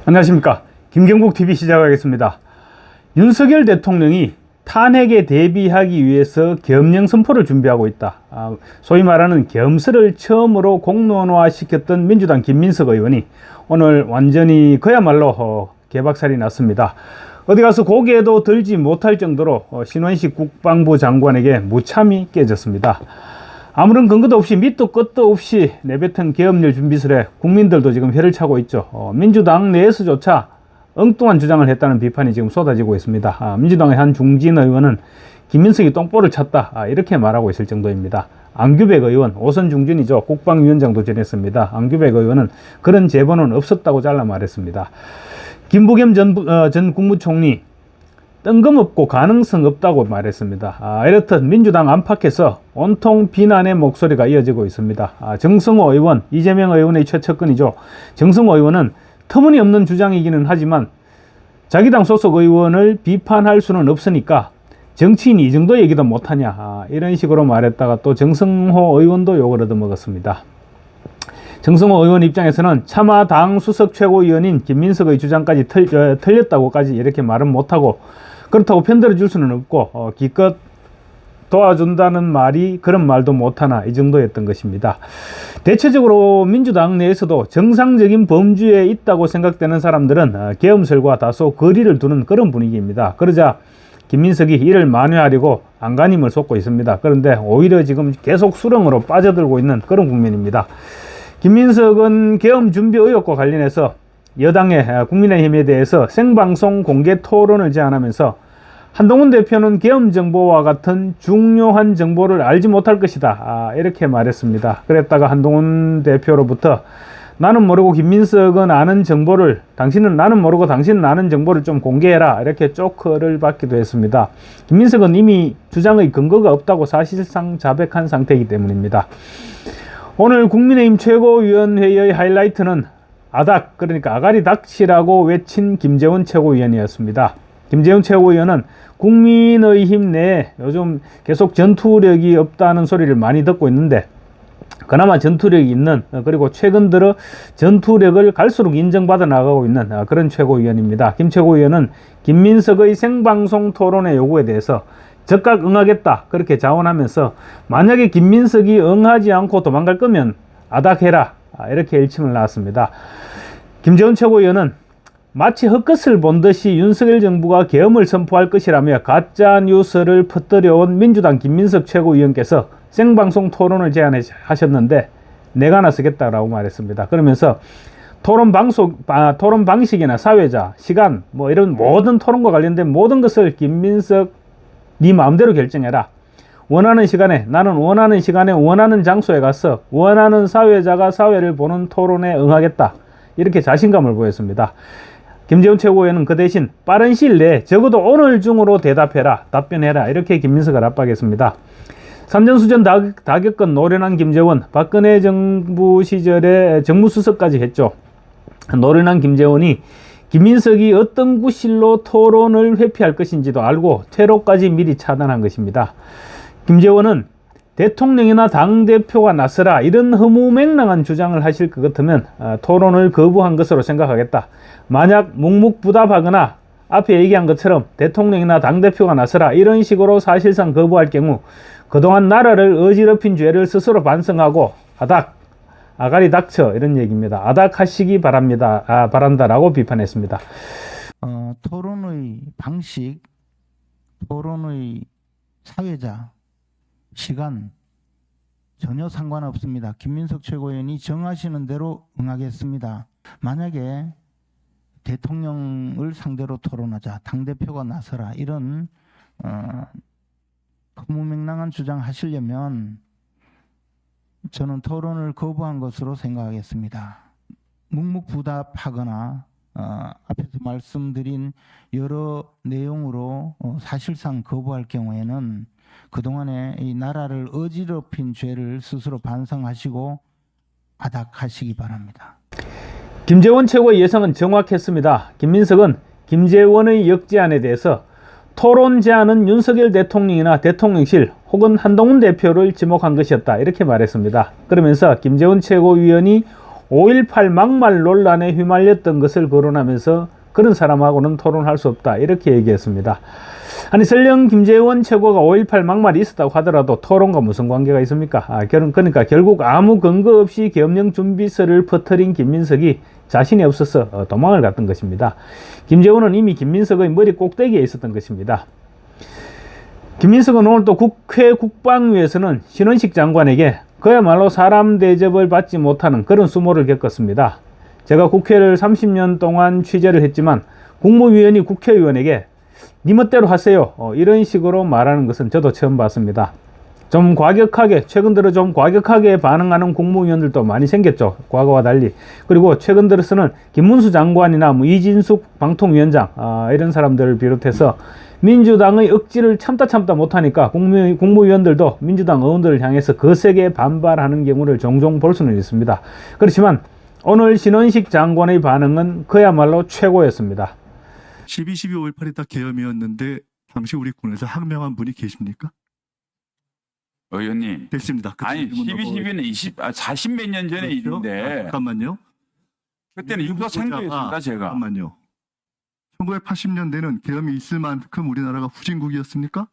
안녕하십니까. 김경국TV 시작하겠습니다. 윤석열 대통령이 탄핵에 대비하기 위해서 계엄령 선포를 준비하고 있다. 소위 말하는 계엄설을 처음으로 공론화 시켰던 민주당 김민석 의원이 오늘 완전히 그야말로 개박살이 났습니다. 어디 가서 고개도 들지 못할 정도로 신원식 국방부 장관에게 무참히 깨졌습니다. 아무런 근거도 없이 밑도 끝도 없이 내뱉은 계엄령 준비설에 국민들도 지금 혀를 차고 있죠. 민주당 내에서조차 엉뚱한 주장을 했다는 비판이 지금 쏟아지고 있습니다. 민주당의 한 중진 의원은 김민석이 똥볼을 찼다, 이렇게 말하고 있을 정도입니다. 안규백 의원, 오선 중진이죠. 국방위원장도 지냈습니다. 안규백 의원은 그런 제보는 없었다고 잘라 말했습니다. 김부겸 전 국무총리 뜬금없고 가능성 없다고 말했습니다. 이렇듯 민주당 안팎에서 온통 비난의 목소리가 이어지고 있습니다. 정성호 의원, 이재명 의원의 최측근이죠. 정성호 의원은 터무니없는 주장이기는 하지만 자기 당 소속 의원을 비판할 수는 없으니까 정치인이 이 정도 얘기도 못하냐, 이런 식으로 말했다가 또 정성호 의원도 욕을 얻어먹었습니다. 정성호 의원 입장에서는 차마 당 수석 최고위원인 김민석의 주장까지 틀렸다고까지 이렇게 말은 못하고, 그렇다고 편들어줄 수는 없고 기껏 도와준다는 말이 그런 말도 못하나, 이 정도였던 것입니다. 대체적으로 민주당 내에서도 정상적인 범주에 있다고 생각되는 사람들은 계엄설과 다소 거리를 두는 그런 분위기입니다. 그러자 김민석이 이를 만회하려고 안간힘을 쏟고 있습니다. 그런데 오히려 지금 계속 수렁으로 빠져들고 있는 그런 국면입니다. 김민석은 계엄 준비 의혹과 관련해서 여당의 국민의힘에 대해서 생방송 공개 토론을 제안하면서 한동훈 대표는 계엄 정보와 같은 중요한 정보를 알지 못할 것이다, 이렇게 말했습니다. 그랬다가 한동훈 대표로부터 나는 모르고 김민석은 아는 정보를, 나는 모르고 당신은 아는 정보를 좀 공개해라, 이렇게 쪼크를 받기도 했습니다. 김민석은 이미 주장의 근거가 없다고 사실상 자백한 상태이기 때문입니다. 오늘 국민의힘 최고위원회의 하이라이트는 아닥, 그러니까 아가리 닥치라고 외친 김재원 최고위원이었습니다. 김재원 최고위원은 국민의힘 내에 요즘 계속 전투력이 없다는 소리를 많이 듣고 있는데, 그나마 전투력이 있는, 그리고 최근 들어 전투력을 갈수록 인정받아 나가고 있는 그런 최고위원입니다. 김 최고위원은 김민석의 생방송 토론의 요구에 대해서 즉각 응하겠다, 그렇게 자원하면서 만약에 김민석이 응하지 않고 도망갈 거면 아닥해라, 이렇게 일침을 놨습니다. 김재원 최고위원은 마치 헛것을 본 듯이 윤석열 정부가 계엄을 선포할 것이라며 가짜 뉴스를 퍼뜨려온 민주당 김민석 최고위원께서 생방송 토론을 제안하셨는데 내가 나서겠다라고 말했습니다. 그러면서 토론 방식이나 사회자, 시간, 이런 모든 토론과 관련된 모든 것을 김민석 네 마음대로 결정해라. 원하는 시간에, 나는 원하는 시간에 원하는 장소에 가서 원하는 사회자가 사회를 보는 토론에 응하겠다, 이렇게 자신감을 보였습니다. 김재원 최고위원은 그 대신 빠른 시일 내에 적어도 오늘 중으로 답변해라, 이렇게 김민석을 압박했습니다. 삼전수전 다 겪은 노련한 김재원, 박근혜 정부 시절에 정무수석까지 했죠. 노련한 김재원이 김민석이 어떤 구실로 토론을 회피할 것인지도 알고 퇴로까지 미리 차단한 것입니다. 김재원은 대통령이나 당대표가 나서라, 이런 허무맹랑한 주장을 하실 것 같으면 토론을 거부한 것으로 생각하겠다. 만약 묵묵부답하거나 앞에 얘기한 것처럼 대통령이나 당대표가 나서라, 이런 식으로 사실상 거부할 경우 그동안 나라를 어지럽힌 죄를 스스로 반성하고 아가리 닥쳐, 이런 얘기입니다. 아닥하시기 바란다라고 비판했습니다. 토론의 방식, 토론의 사회자, 시간 전혀 상관없습니다. 김민석 최고위원이 정하시는 대로 응하겠습니다. 만약에 대통령을 상대로 토론하자, 당대표가 나서라, 이런 허무맹랑한 주장 하시려면 저는 토론을 거부한 것으로 생각하겠습니다. 묵묵부답하거나 앞에서 말씀드린 여러 내용으로 사실상 거부할 경우에는 그동안에 이 나라를 어지럽힌 죄를 스스로 반성하시고 아닥하시기 바랍니다. 김재원 최고의 예상은 정확했습니다. 김민석은 김재원의 역제안에 대해서 토론 제안은 윤석열 대통령이나 대통령실 혹은 한동훈 대표를 지목한 것이었다, 이렇게 말했습니다. 그러면서 김재원 최고위원이 5.18 막말 논란에 휘말렸던 것을 거론하면서 그런 사람하고는 토론할 수 없다 이렇게 얘기했습니다. 아니 설령 김재원 최고가 5.18 막말이 있었다고 하더라도 토론과 무슨 관계가 있습니까? 그러니까 결국 아무 근거 없이 계엄령 준비설을 퍼뜨린 김민석이 자신이 없어서 도망을 갔던 것입니다. 김재원은 이미 김민석의 머리 꼭대기에 있었던 것입니다. 김민석은 오늘 또 국회 국방위에서는 신원식 장관에게 그야말로 사람 대접을 받지 못하는 그런 수모를 겪었습니다. 제가 국회를 30년 동안 취재를 했지만 국무위원이 국회의원에게 니 멋대로 하세요 이런 식으로 말하는 것은 저도 처음 봤습니다. 좀 과격하게 최근 들어 좀 과격하게 반응하는 국무위원들도 많이 생겼죠. 과거와 달리. 그리고 최근 들어서는 김문수 장관이나 이진숙 방통위원장 이런 사람들을 비롯해서 민주당의 억지를 참다 못하니까 국무위원들도 민주당 의원들을 향해서 거세게 반발하는 경우를 종종 볼 수는 있습니다. 그렇지만 오늘 신원식 장관의 반응은 그야말로 최고였습니다. 12.12 5.18이 다 계엄이었는데 당시 우리 군에서 항명한 분이 계십니까? 의원님. 됐습니다. 아니 12.12는 40몇 년 전의 일인데 잠깐만요. 그때는 육사 생존했습니다. 제가. 잠깐만요. 1980년대는 계엄이 있을 만큼 우리나라가 후진국이었습니까?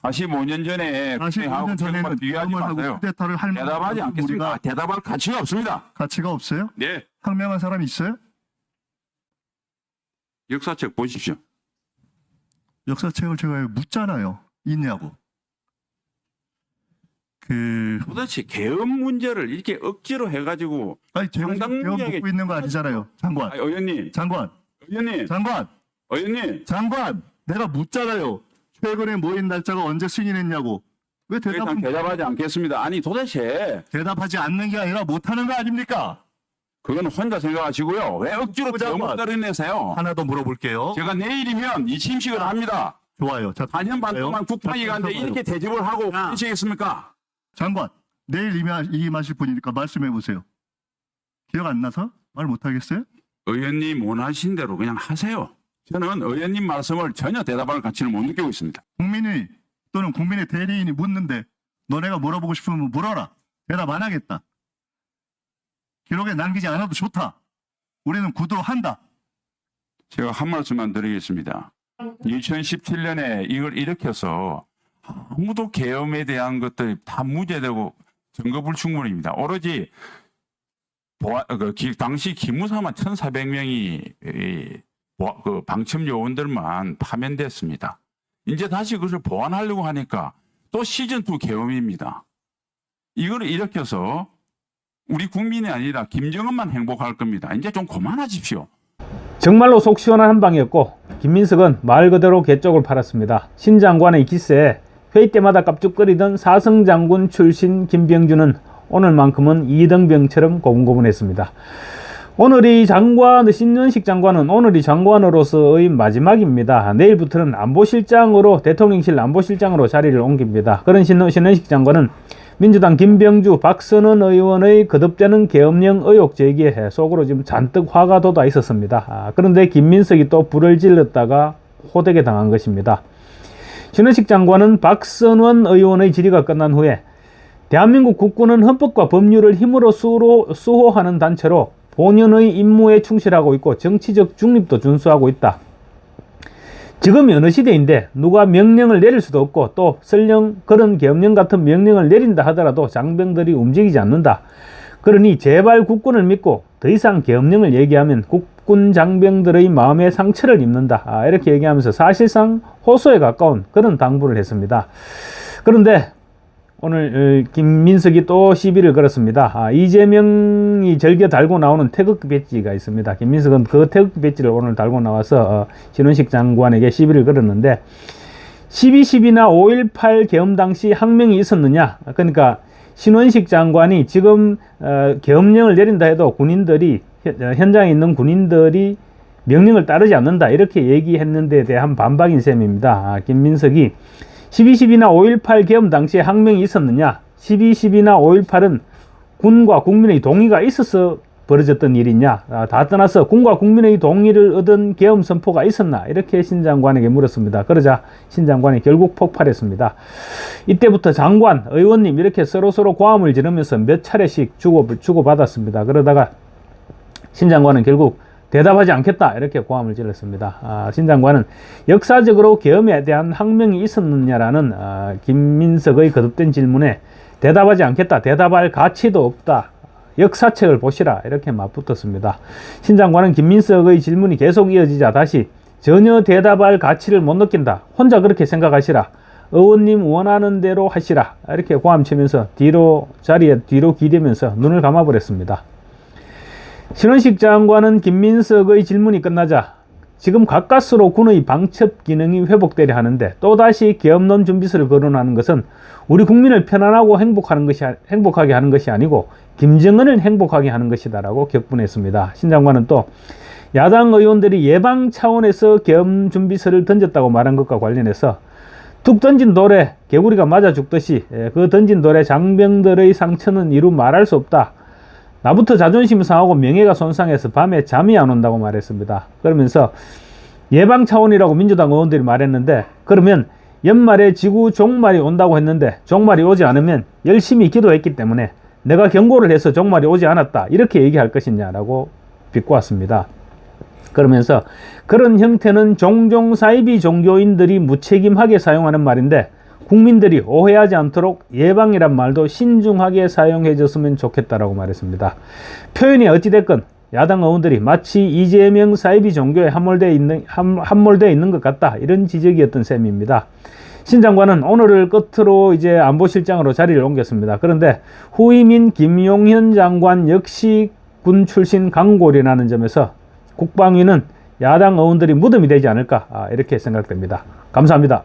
45년 전에 45년 전에는 비교하지 계엄을 하고 마세요. 쿠데타를 할 대답하지 만큼 않겠습니다. 우리가 대답할 가치가 없습니다. 가치가 없어요? 네. 항명한 사람이 있어요? 역사책 보십시오. 역사책을 제가 묻잖아요. 있냐고. 도대체 계엄 문제를 이렇게 억지로 해가지고 아니 제가 계엄 상당하게 묻고 있는 거 아니잖아요. 장관. 아니, 의원님. 장관. 의원님. 장관. 의원님. 장관. 내가 묻잖아요. 최근에 모인 날짜가 언제 승인했냐고. 왜 더 이상 대답하지 않겠습니다. 아니 도대체 대답하지 않는 게 아니라 못하는 거 아닙니까? 그건 혼자 생각하시고요. 왜 억지로 장관. 계엄을 내세요? 하나 더 물어볼게요. 제가 내일이면 이 취임식을 합니다. 좋아요. 자, 4년 반 동안 국방위 가는데 이렇게 대접을 하고 하시겠습니까? 장관, 내일 임하실 분이니까 말씀해 보세요. 기억 안 나서 말 못하겠어요? 의원님 원하신 대로 그냥 하세요. 저는 의원님 말씀을 전혀 대답할 가치를 못 느끼고 있습니다. 국민이 또는 국민의 대리인이 묻는데 너네가 물어보고 싶으면 물어라. 대답 안 하겠다. 기록에 남기지 않아도 좋다. 우리는 구두한다. 제가 한 말씀만 드리겠습니다. 2017년에 이걸 일으켜서 아무도 계엄에 대한 것들이 다 무죄되고 증거불충분입니다. 오로지 당시 기무사만 1,400명이 방첩 요원들만 파면됐습니다. 이제 다시 그것을 보완하려고 하니까 또 시즌2 계엄입니다. 이걸 일으켜서 우리 국민이 아니라 김정은만 행복할 겁니다. 이제 좀 그만하십시오. 정말로 속 시원한 한방이었고 김민석은 말 그대로 개쪽을 팔았습니다. 신 장관의 기세에 회의 때마다 깝죽거리던 사성장군 출신 김병준은 오늘만큼은 이등병처럼 고분고분했습니다. 오늘이 신원식 장관은 오늘이 장관으로서의 마지막입니다. 내일부터는 안보실장으로 대통령실 안보실장으로 자리를 옮깁니다. 그런 신원식 장관은 민주당 김병주, 박선원 의원의 거듭되는 계엄령 의혹 제기에 속으로 지금 잔뜩 화가 돋아 있었습니다. 그런데 김민석이 또 불을 질렀다가 호되게 당한 것입니다. 신원식 장관은 박선원 의원의 질의가 끝난 후에 대한민국 국군은 헌법과 법률을 힘으로 수호하는 단체로 본연의 임무에 충실하고 있고 정치적 중립도 준수하고 있다. 지금이 어느 시대인데 누가 명령을 내릴 수도 없고 또 설령 그런 계엄령 같은 명령을 내린다 하더라도 장병들이 움직이지 않는다. 그러니 제발 국군을 믿고 더 이상 계엄령을 얘기하면 국군 장병들의 마음에 상처를 입는다. 이렇게 얘기하면서 사실상 호소에 가까운 그런 당부를 했습니다. 그런데 오늘 김민석이 또 시비를 걸었습니다. 이재명이 즐겨 달고 나오는 태극기 배지가 있습니다. 김민석은 그 태극기 배지를 오늘 달고 나와서 신원식 장관에게 시비를 걸었는데 12.12나 5.18 계엄 당시 항명이 있었느냐. 그러니까 신원식 장관이 지금 계엄령을 내린다 해도 군인들이 현장에 있는 군인들이 명령을 따르지 않는다 이렇게 얘기했는 데 대한 반박인 셈입니다. 김민석이 12.12나 5.18 계엄 당시에 항명이 있었느냐? 12.12나 5.18은 군과 국민의 동의가 있어서 벌어졌던 일이냐? 다 떠나서 군과 국민의 동의를 얻은 계엄 선포가 있었나? 이렇게 신 장관에게 물었습니다. 그러자 신 장관이 결국 폭발했습니다. 이때부터 장관, 의원님 이렇게 서로 고함을 지르면서 몇 차례씩 주고받았습니다. 그러다가 신 장관은 결국 대답하지 않겠다 이렇게 고함을 질렀습니다. 신 장관은 역사적으로 계엄에 대한 항명이 있었느냐라는 김민석의 거듭된 질문에 대답하지 않겠다, 대답할 가치도 없다, 역사책을 보시라 이렇게 맞붙었습니다. 신 장관은 김민석의 질문이 계속 이어지자 다시 전혀 대답할 가치를 못 느낀다, 혼자 그렇게 생각하시라, 의원님 원하는 대로 하시라 이렇게 고함치면서 자리에 뒤로 기대면서 눈을 감아버렸습니다. 신원식 장관은 김민석의 질문이 끝나자 지금 가까스로 군의 방첩 기능이 회복되려 하는데 또다시 계엄론 준비서를 거론하는 것은 우리 국민을 편안하고 행복하게 하는 것이 아니고 김정은을 행복하게 하는 것이다라고 격분했습니다. 신 장관은 또 야당 의원들이 예방 차원에서 계엄 준비서를 던졌다고 말한 것과 관련해서 툭 던진 돌에 개구리가 맞아 죽듯이 그 던진 돌에 장병들의 상처는 이루 말할 수 없다. 나부터 자존심 상하고 명예가 손상해서 밤에 잠이 안 온다고 말했습니다. 그러면서 예방 차원이라고 민주당 의원들이 말했는데 그러면 연말에 지구 종말이 온다고 했는데 종말이 오지 않으면 열심히 기도했기 때문에 내가 경고를 해서 종말이 오지 않았다 이렇게 얘기할 것이냐라고 비꼬았습니다. 그러면서 그런 형태는 종종 사이비 종교인들이 무책임하게 사용하는 말인데 국민들이 오해하지 않도록 예방이란 말도 신중하게 사용해 줬으면 좋겠다라고 말했습니다. 표현이 어찌됐건 야당 의원들이 마치 이재명 사이비 종교에 함몰되어 있는 것 같다 이런 지적이었던 셈입니다. 신 장관은 오늘을 끝으로 이제 안보실장으로 자리를 옮겼습니다. 그런데 후임인 김용현 장관 역시 군 출신 강골이라는 점에서 국방위는 야당 의원들이 무덤이 되지 않을까 이렇게 생각됩니다. 감사합니다.